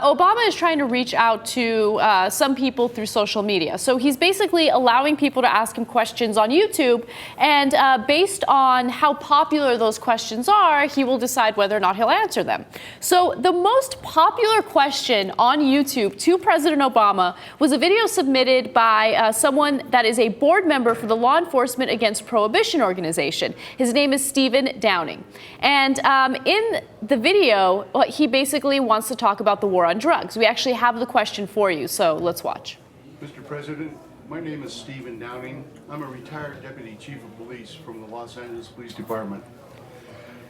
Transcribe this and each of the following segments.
Obama is trying to reach out to some people through social media. So he's basically allowing people to ask him questions on YouTube, and based on how popular those questions are, he will decide whether or not he'll answer them. So the most popular question on YouTube to President Obama was a video submitted by someone that is a board member for the Law Enforcement Against Prohibition organization. His name is Stephen Downing. And in the video, he basically wants to talk about the war on drugs. We actually have the question for you, so let's watch. Mr. President, my name is Stephen Downing. I'm a retired Deputy Chief of Police from the Los Angeles Police Department.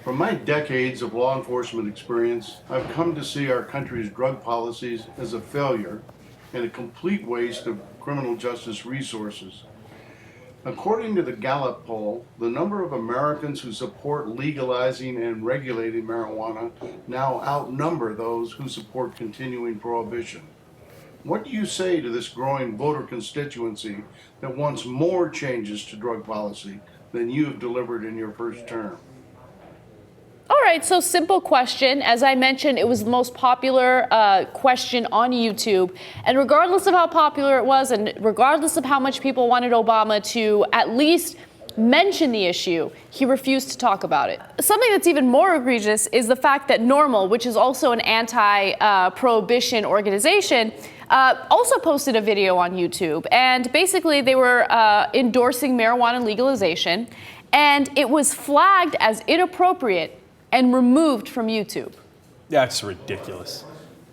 From my decades of law enforcement experience, I've come to see our country's drug policies as a failure and a complete waste of criminal justice resources. According to the Gallup poll, the number of Americans who support legalizing and regulating marijuana now outnumber those who support continuing prohibition. What do you say to this growing voter constituency that wants more changes to drug policy than you have delivered in your first term? All right, so simple question. As I mentioned, it was the most popular question on YouTube. And regardless of how popular it was, and regardless of how much people wanted Obama to at least mention the issue, he refused to talk about it. Something that's even more egregious is the fact that NORML, which is also an anti-prohibition organization, also posted a video on YouTube. And basically, they were endorsing marijuana legalization. And it was flagged as inappropriate and removed from YouTube. That's ridiculous.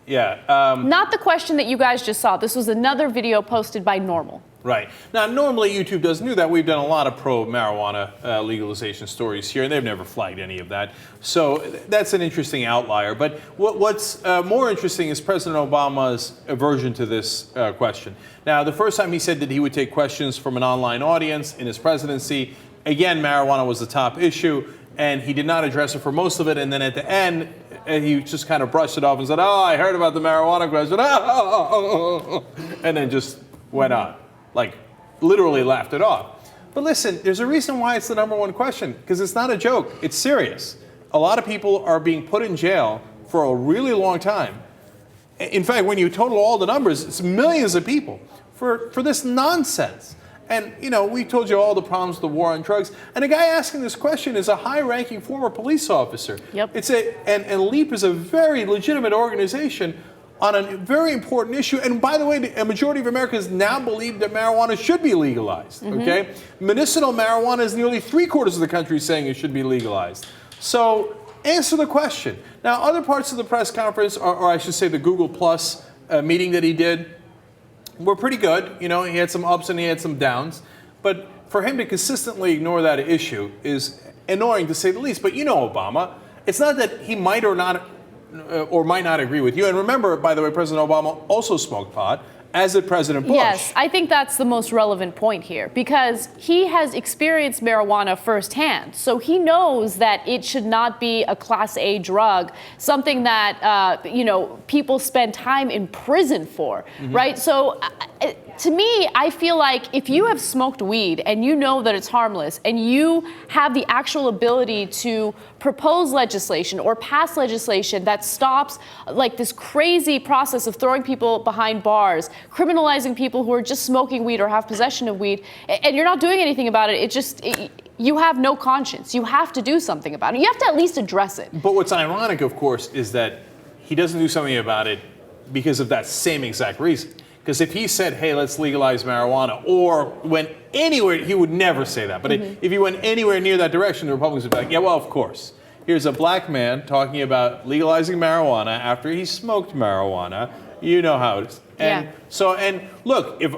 Yeah. Not the question that you guys just saw. This was another video posted by NORML. Right. Now, normally YouTube doesn't do that. We've done a lot of pro-marijuana legalization stories here, and they've never flagged any of that. So that's an interesting outlier. But what's more interesting is President Obama's aversion to this question. Now, the first time he said that he would take questions from an online audience in his presidency, again, marijuana was the top issue. And he did not address it for most of it. And then at the end, he just kind of brushed it off and said, oh, I heard about the marijuana question. And then just went on. Like, literally laughed it off. But listen, there's a reason why it's the #1 question. Because it's not a joke. It's serious. A lot of people are being put in jail for a really long time. In fact, when you total all the numbers, it's millions of people for this nonsense. And, you know, we told you all the problems with the war on drugs. And the guy asking this question is a high-ranking former police officer. Yep. And LEAP is a very legitimate organization on a very important issue. And by the way, a majority of Americans now believe that marijuana should be legalized, okay? Medicinal marijuana is nearly 3/4 of the country saying it should be legalized. So answer the question. Now, other parts of the press conference, or I should say the Google Plus meeting that he did, were pretty good. You know, he had some ups and he had some downs. But for him to consistently ignore that issue is annoying, to say the least. But you know Obama. It's not that he might or might not agree with you. And remember, by the way, President Obama also smoked pot, as did President Bush. Yes, I think that's the most relevant point here, because he has experienced marijuana firsthand. So he knows that it should not be a Class A drug, something that, you know, people spend time in prison for, right? So to me, I feel like if you have smoked weed and you know that it's harmless and you have the actual ability to propose legislation or pass legislation that stops like this crazy process of throwing people behind bars, criminalizing people who are just smoking weed or have possession of weed, and you're not doing anything about it, you have no conscience. You have to do something about it. You have to at least address it. But what's ironic, of course, is that he doesn't do something about it because of that same exact reason. Because if he said, hey, let's legalize marijuana, or went anywhere, he would never say that. But if he went anywhere near that direction, the Republicans would be like, yeah, well, of course. Here's a black man talking about legalizing marijuana after he smoked marijuana. You know how it is. And so, and look, if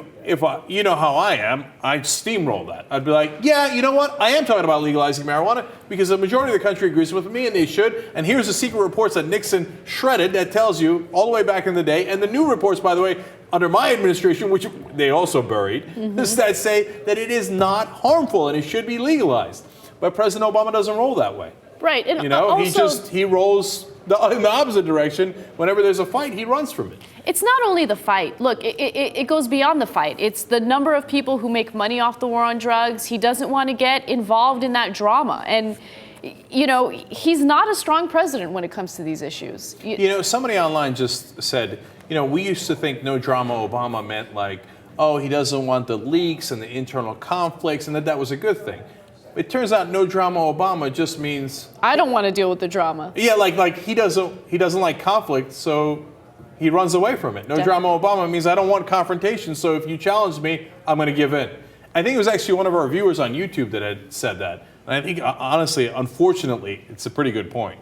you know how I am, I'd steamroll that. I'd be like, yeah, you know what? I am talking about legalizing marijuana because the majority of the country agrees with me and they should. And here's the secret reports that Nixon shredded that tells you all the way back in the day. And the new reports, by the way, under my administration, which they also buried, that say that it is not harmful and it should be legalized. But President Obama doesn't roll that way. Right. And you know, also, he rolls in the opposite direction. Whenever there's a fight, he runs from it. It's not only the fight. Look, it goes beyond the fight. It's the number of people who make money off the war on drugs. He doesn't want to get involved in that drama. And you know, he's not a strong president when it comes to these issues. You know, somebody online just said, you know, we used to think no drama Obama meant like, oh, he doesn't want the leaks and the internal conflicts, and that was a good thing. It turns out no drama Obama just means I don't want to deal with the drama. yeah, like he doesn't like conflict, so he runs away from it. No drama Obama means I don't want confrontation, so if you challenge me, I'm going to give in. I think it was actually one of our viewers on YouTube that had said that. And I think honestly, unfortunately, it's a pretty good point.